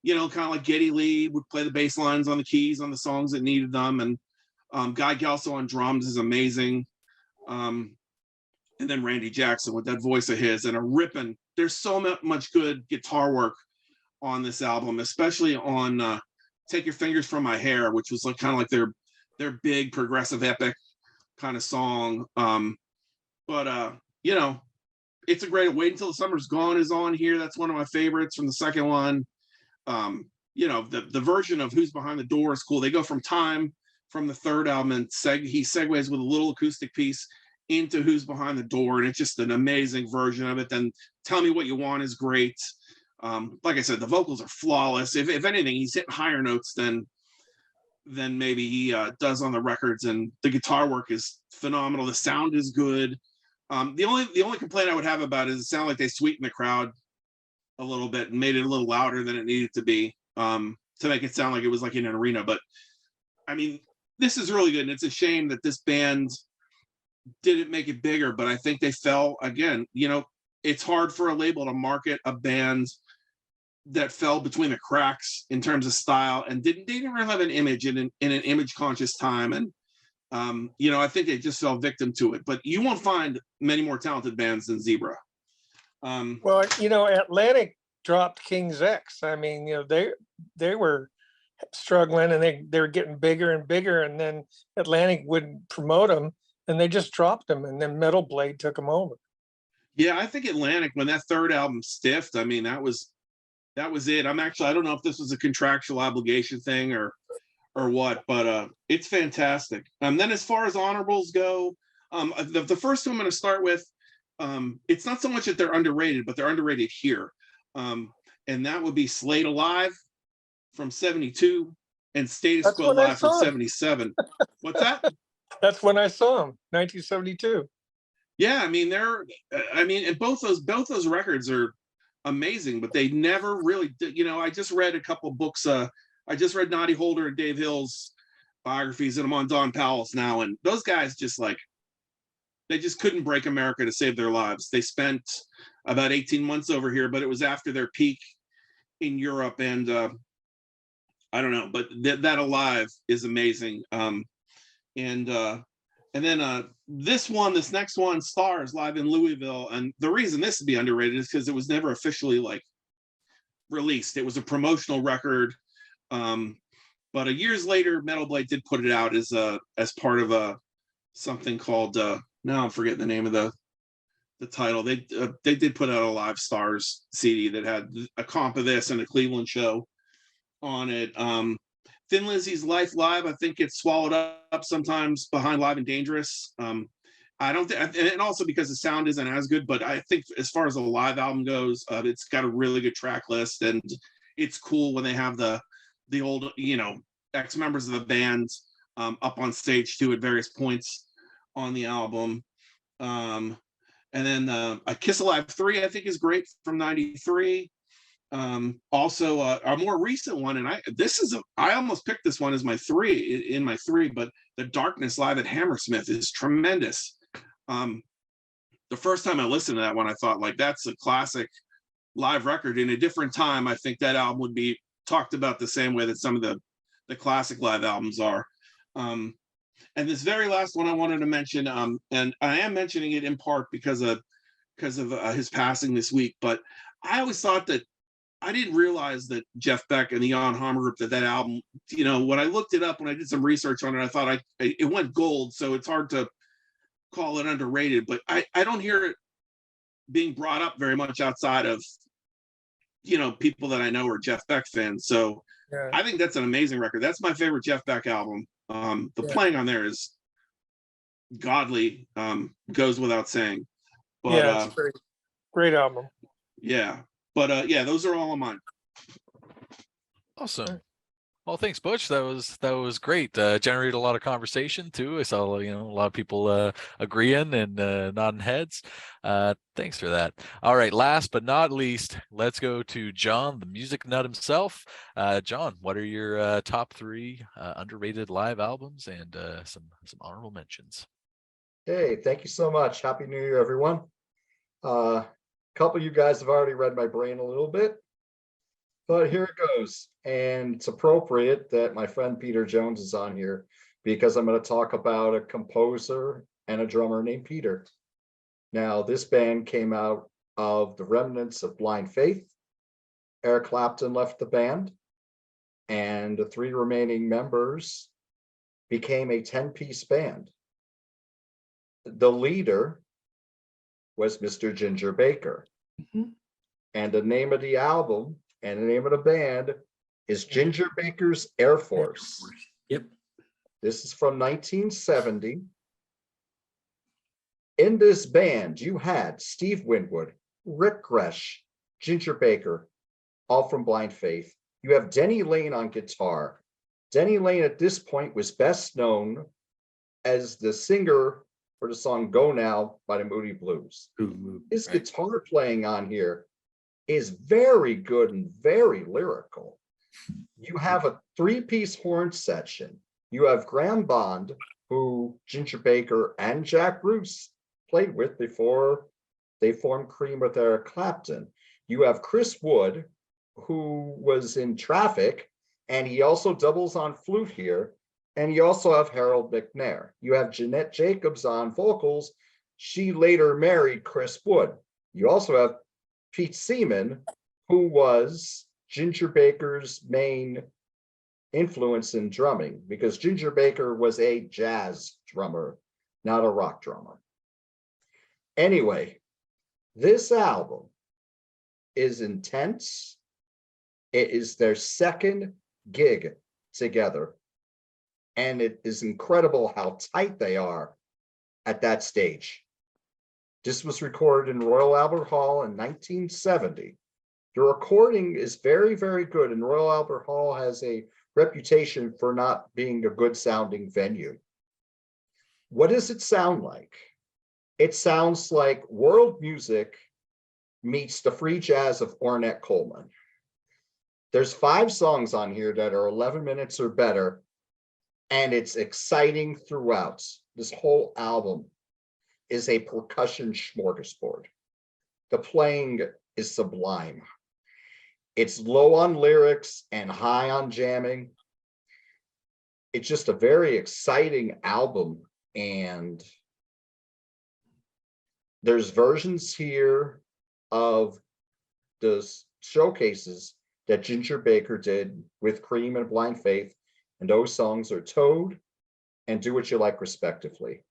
kind of like Geddy Lee would play the bass lines on the keys on the songs that needed them. And Guy Gelso on drums is amazing. And then Randy Jackson with that voice of his and a ripping. There's so much good guitar work on this album, especially on Take Your Fingers From My Hair, which was like kind of like their big progressive epic kind of song. But it's a great Wait Until the Summer's Gone is on here. That's one of my favorites from the second one. The version of Who's Behind the Door is cool. They go from Time from the third album, and he segues with a little acoustic piece into Who's Behind the Door, and it's just an amazing version of it. Then Tell Me What You Want is great. Like I said, the vocals are flawless. If anything, he's hitting higher notes than maybe he does on the records, and the guitar work is phenomenal. The sound is good. The only complaint I would have about it is it sounded like they sweetened the crowd a little bit and made it a little louder than it needed to be, to make it sound like it was like in an arena. But I mean, this is really good, and it's a shame that this band didn't make it bigger. But I think they fell again. It's hard for a label to market a band that fell between the cracks in terms of style, and they didn't really have an image in an image conscious time. And I think they just fell victim to it. But you won't find many more talented bands than Zebra. Well, Atlantic dropped King's X. I mean, they were struggling, and they were getting bigger and bigger, and then Atlantic wouldn't promote them, and they just dropped them, and then Metal Blade took them over. Yeah, I think Atlantic, when that third album stiffed, I mean, that was it. I don't know if this was a contractual obligation thing or what, but it's fantastic. Then as far as honorables go, the first two I'm going to start with, it's not so much that they're underrated, but they're underrated here. And that would be Slade Alive from 72 and Status Quo Live from 77. What's that? That's when I saw them, 1972. Yeah, I mean, and both those records are amazing, but they never really did. I just read a couple books. I just read Noddy Holder and Dave Hill's biographies, and I'm on Don Powell's now. And those guys they just couldn't break America to save their lives. They spent about 18 months over here, but it was after their peak in Europe. And I don't know, but that Alive is amazing. And then this next one, Stars, live in Louisville. And the reason this would be underrated is because it was never officially released. It was a promotional record. But years later, Metal Blade did put it out as part of something called now I'm forgetting the name of the title. They did put out a Live Stars CD that had a comp of this and a Cleveland show on it. Thin Lizzy's Life Live, I think, gets swallowed up sometimes behind Live and Dangerous. I don't think, and also because the sound isn't as good, but I think as far as a live album goes, it's got a really good track list, and it's cool when they have the old, ex-members of the band up on stage too at various points on the album. And then A Kiss Alive 3, I think, is great from 93. Also a more recent one, and I almost picked this one as my three, but The Darkness live at Hammersmith is tremendous. The first time I listened to that one, I thought, that's a classic live record. In a different time, I think that album would be talked about the same way that some of the classic live albums are. And this very last one I wanted to mention, and I am mentioning it in part because of his passing this week, but I always thought that I didn't realize that Jeff Beck and the Jan Hammer Group, that album, when I looked it up, when I did some research on it, I thought it went gold. So it's hard to call it underrated, but I don't hear it being brought up very much outside of, people that I know are Jeff Beck fans. So yeah. I think that's an amazing record. That's my favorite Jeff Beck album. Playing on there is godly, goes without saying. But, yeah, it's great album. Yeah. But yeah, those are all of mine. Awesome. Well, thanks, Butch. That was great. Generated a lot of conversation too. I saw a lot of people agreeing and nodding heads. Thanks for that. All right. Last but not least, let's go to John, the music nut himself. John, what are your top 3 underrated live albums and some honorable mentions? Hey, thank you so much. Happy New Year, everyone. A couple of you guys have already read my brain a little bit, but here it goes. And it's appropriate that my friend Peter Jones is on here because I'm going to talk about a composer and a drummer named Peter. Now, this band came out of the remnants of Blind Faith. Eric Clapton left the band, and the 3 remaining members became a 10-piece band. The leader was Mr. Ginger Baker. And the name of the album and the name of the band is Ginger Baker's Air Force. Yep. This is from 1970. In this band, you had Steve Winwood, Rick Gresh, Ginger Baker, all from Blind Faith. You have Denny Lane on guitar. Denny Lane at this point was best known as the singer for the song Go Now by the Moody Blues. His guitar playing on here is very good and very lyrical. You have a 3-piece horn section. You have Graham Bond, who Ginger Baker and Jack Bruce played with before they formed Cream with Eric Clapton. You have Chris Wood, who was in Traffic, and he also doubles on flute here. And you also have Harold McNair. You have Jeanette Jacobs on vocals. She later married Chris Wood. You also have Pete Seaman, who was Ginger Baker's main influence in drumming, because Ginger Baker was a jazz drummer, not a rock drummer. Anyway, this album is intense. It is their second gig together. And it is incredible how tight they are at that stage. This was recorded in Royal Albert Hall in 1970. The recording is very, very good, and Royal Albert Hall has a reputation for not being a good sounding venue. What does it sound like? It sounds like world music meets the free jazz of Ornette Coleman. There's 5 songs on here that are 11 minutes or better, and it's exciting throughout. This whole album is a percussion smorgasbord. The playing is sublime. It's low on lyrics and high on jamming. It's just a very exciting album, and there's versions here of the showcases that Ginger Baker did with Cream and Blind Faith, and those songs are Toad and Do What You Like, respectively.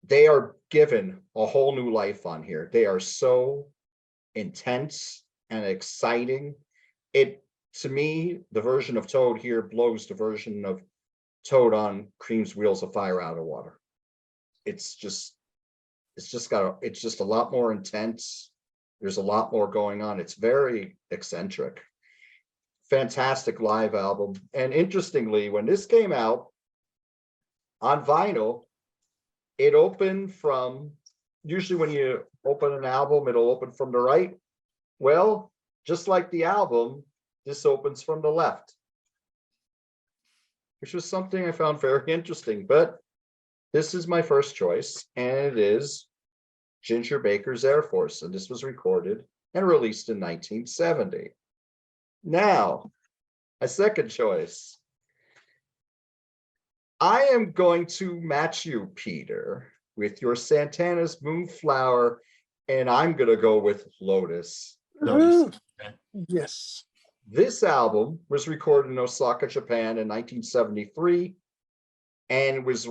They are given a whole new life on here. They are so intense and exciting. To me, the version of Toad here blows the version of Toad on Cream's Wheels of Fire Out of Water. It's just a lot more intense. There's a lot more going on. It's very eccentric. Fantastic live album. And interestingly, when this came out on vinyl, it opened from, usually when you open an album, it'll open from the right. Well, just like the album, this opens from the left, which was something I found very interesting. But this is my first choice, and it is Ginger Baker's Air Force, and this was recorded and released in 1970. Now, a second choice. I am going to match you, Peter, with your Santana's Moonflower, and I'm going to go with Lotus. Yes. This album was recorded in Osaka, Japan in 1973, and was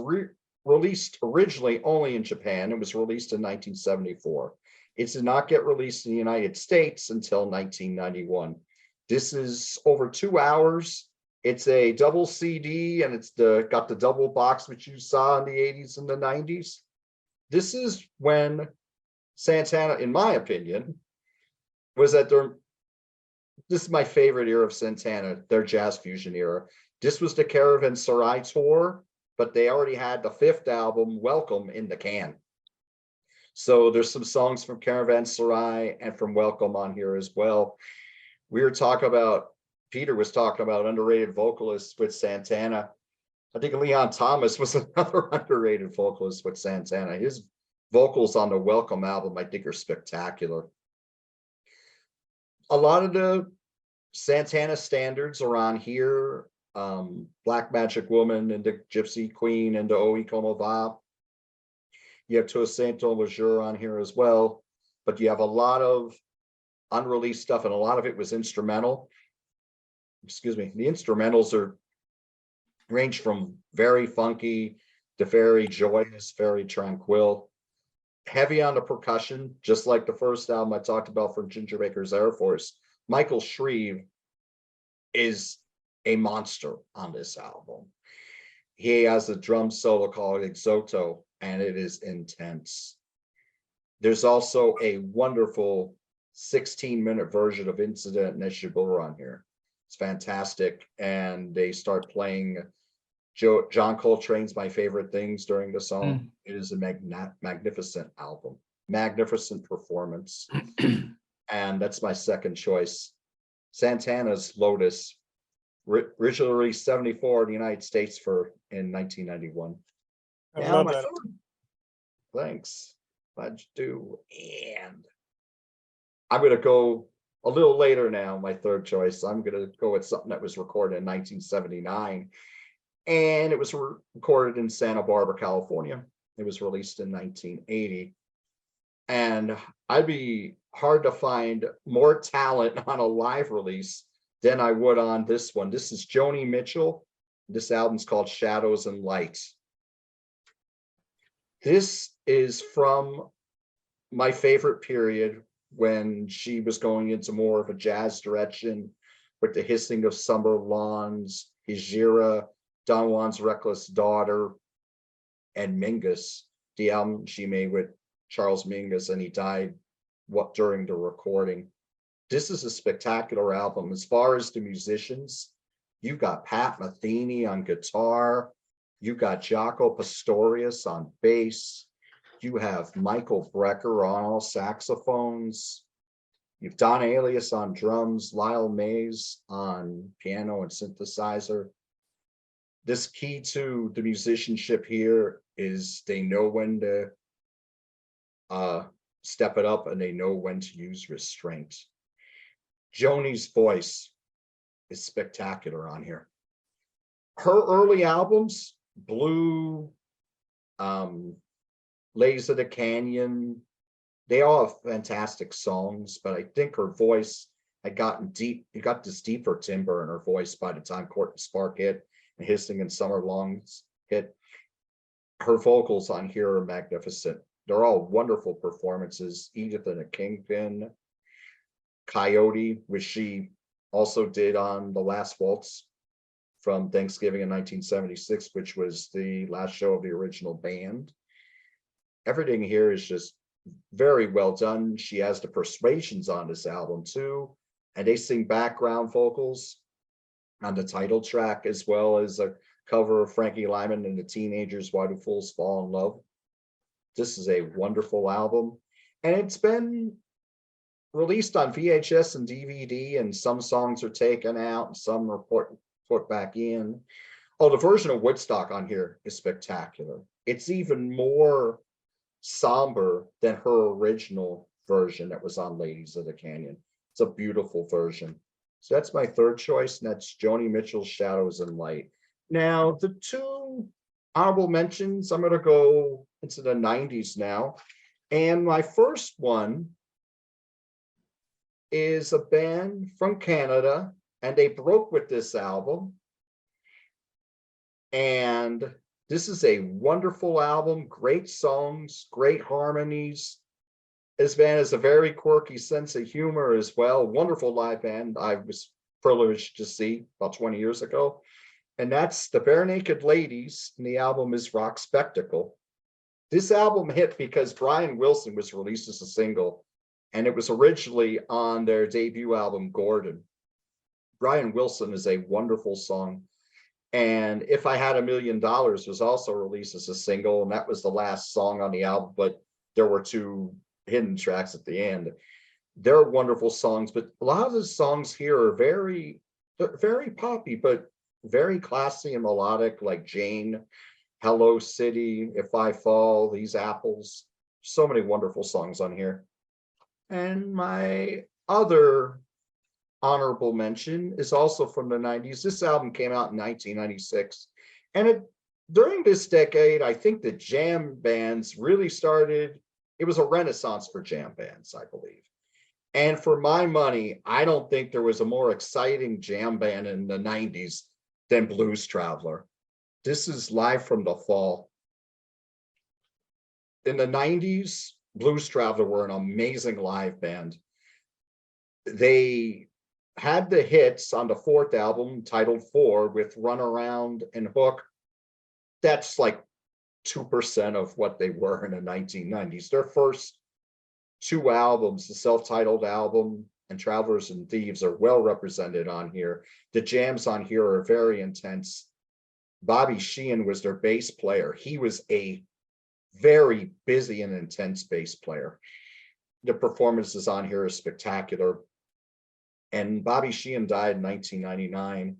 released originally only in Japan. It was released in 1974. It did not get released in the United States until 1991. This is over 2 hours. It's a double CD, and it's got the double box which you saw in the 80s and the 90s. This is when Santana, in my opinion, was that this is my favorite era of Santana, their jazz fusion era. This was the Caravanserai tour, but they already had the 5th album, Welcome, in the can. So there's some songs from Caravanserai and from Welcome on here as well. We were talking about, Peter was talking about underrated vocalists with Santana. I think Leon Thomas was another underrated vocalist with Santana. His vocals on the Welcome album, I think, are spectacular. A lot of the Santana standards are on here. Black Magic Woman and the Gypsy Queen and the Oi Como Va. You have To Santo Lejour on here as well, but you have a lot of unreleased stuff, and a lot of it was instrumental. Excuse me. The instrumentals range from very funky to very joyous, very tranquil. Heavy on the percussion, just like the first album I talked about from Ginger Baker's Air Force. Michael Shreve is a monster on this album. He has a drum solo called Exoto, and it is intense. There's also a wonderful 16-minute version of Incident Neshibur on here. It's fantastic, and they start playing John Coltrane's My Favorite Things during the song. It is a magnificent album, magnificent performance. And that's my second choice. Santana's Lotus, originally released 74 in the United States in 1991. I love that. Thanks. Glad you do. And I'm going to go a little later now, my third choice. I'm going to go with something that was recorded in 1979. And it was recorded in Santa Barbara, California. It was released in 1980. And I'd be hard to find more talent on a live release than I would on this one. This is Joni Mitchell. This album's called Shadows and Light. This is from my favorite period when she was going into more of a jazz direction with the Hissing of Summer Lawns, Hijira, Don Juan's Reckless Daughter, and Mingus, the album she made with Charles Mingus, and he died during the recording. This is a spectacular album. As far as the musicians, you got Pat Metheny on guitar, you got Jaco Pastorius on bass, you have Michael Brecker on all saxophones, you've Don Alias on drums, Lyle Mays on piano and synthesizer. This key to the musicianship here is they know when to step it up, and they know when to use restraint. Joni's voice is spectacular on here. Her early albums, Blue, Ladies of the Canyon, they all have fantastic songs, but I think her voice had gotten deep. You got this deeper timbre in her voice by the time Court and Spark hit and Hissing and Summer Lawns hit. Her vocals on here are magnificent. They're all wonderful performances. Edith and a Kingpin, Coyote, which she also did on The Last Waltz from Thanksgiving in 1976, which was the last show of the original band. Everything here is just very well done. She has the Persuasions on this album too, and they sing background vocals on the title track, as well as a cover of Frankie Lyman and the Teenagers, Why Do Fools Fall in Love. This is a wonderful album, and it's been released on VHS and DVD, and some songs are taken out and some are put back in. Oh, the version of Woodstock on here is spectacular. It's even more somber than her original version that was on Ladies of the Canyon. It's a beautiful version. So that's my third choice, and that's Joni Mitchell's Shadows and Light. Now, the two honorable mentions, I'm going to go into the 90s now. And my first one is a band from Canada, and they broke with this album. And this is a wonderful album, great songs, great harmonies. This band has a very quirky sense of humor as well. Wonderful live band I was privileged to see about 20 years ago. And that's the Bare Naked Ladies, and the album is Rock Spectacle. This album hit because Brian Wilson was released as a single, and it was originally on their debut album, Gordon. Brian Wilson is a wonderful song. And If I Had $1 Million was also released as a single, and that was the last song on the album, but there were 2 hidden tracks at the end. They're wonderful songs, but a lot of the songs here are very poppy, but very classy and melodic, like Jane, Hello City, If I Fall, These Apples. So many wonderful songs on here. And my other honorable mention is also from the 90s. This album came out in 1996. And during this decade, I think the jam bands really started. It was a renaissance for jam bands, I believe. And for my money, I don't think there was a more exciting jam band in the 90s than Blues Traveler. This is Live from the Fall. In the 90s, Blues Traveler were an amazing live band. They had the hits on the 4th album, titled 4, with Run Around and Hook. That's like 2% of what they were in the 1990s. Their first 2 albums, the self-titled album and Travelers and Thieves, are well represented on here. The jams on here are very intense. Bobby Sheehan was their bass player. He was a very busy and intense bass player. The performances on here are spectacular. And Bobby Sheehan died in 1999.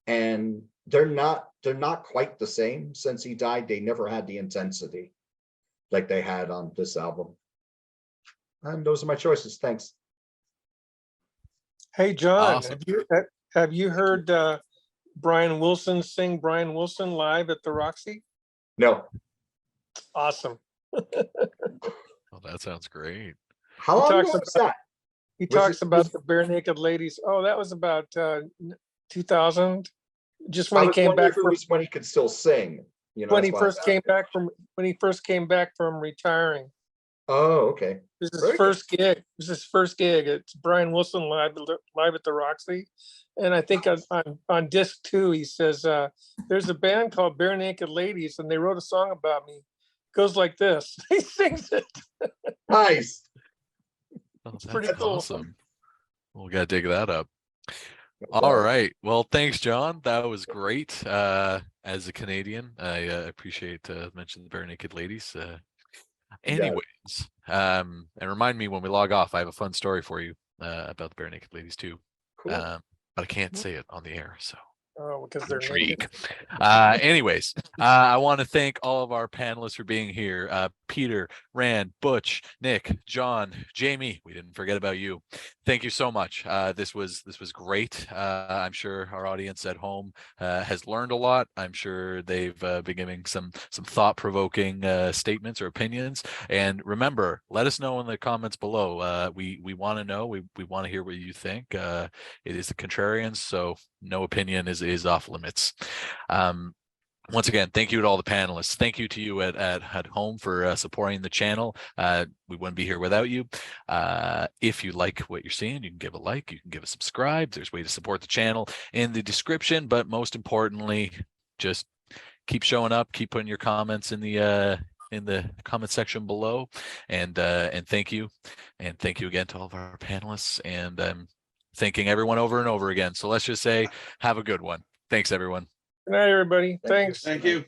And they're not quite the same since he died. They never had the intensity like they had on this album. And those are my choices. Thanks. Hey, John, Awesome. have you heard Brian Wilson sing Brian Wilson live at the Roxy? No. Awesome. Oh, that sounds great. How long talks ago was that? He Was talks it- about was- the Bare Naked Ladies. Oh, that was about 2000. Just I when he was came wondering back if it from was when he could still sing. You know, when he that's why I first was came asking. back from when he first came back from retiring. Oh, okay. This is Very his good. first gig. This is his first gig. It's Brian Wilson live at the Roxy. And I think on disc 2, he says, there's a band called Bare Naked Ladies, and they wrote a song about me. It goes like this. He sings it. Nice. Oh, that's pretty cool. awesome. We'll gotta dig that up. All right. Well, thanks, John. That was great. As a Canadian, I appreciate mentioning the Bare Naked Ladies. Anyways, and remind me when we log off, I have a fun story for you about the Bare Naked Ladies too. Cool. But I can't say it on the air, so Oh, because they're intrigue. naked. Anyways, I want to thank all of our panelists for being here. Peter, Rand, Butch, Nick, John, Jamie. We didn't forget about you. Thank you so much. This was great. I'm sure our audience at home has learned a lot. I'm sure they've been giving some thought-provoking statements or opinions. And remember, let us know in the comments below. We want to know. We want to hear what you think. It is the Contrarians, so no opinion is off limits. Once again, thank you to all the panelists. Thank you to you at home for supporting the channel. We wouldn't be here without you. If you like what you're seeing, you can give a like, you can give a subscribe. There's a way to support the channel in the description, but most importantly, just keep showing up, keep putting your comments in the comment section below. And thank you. And thank you again to all of our panelists, and thanking everyone over and over again. So let's just say, have a good one. Thanks, everyone. Good night, everybody. Thanks. Thank you.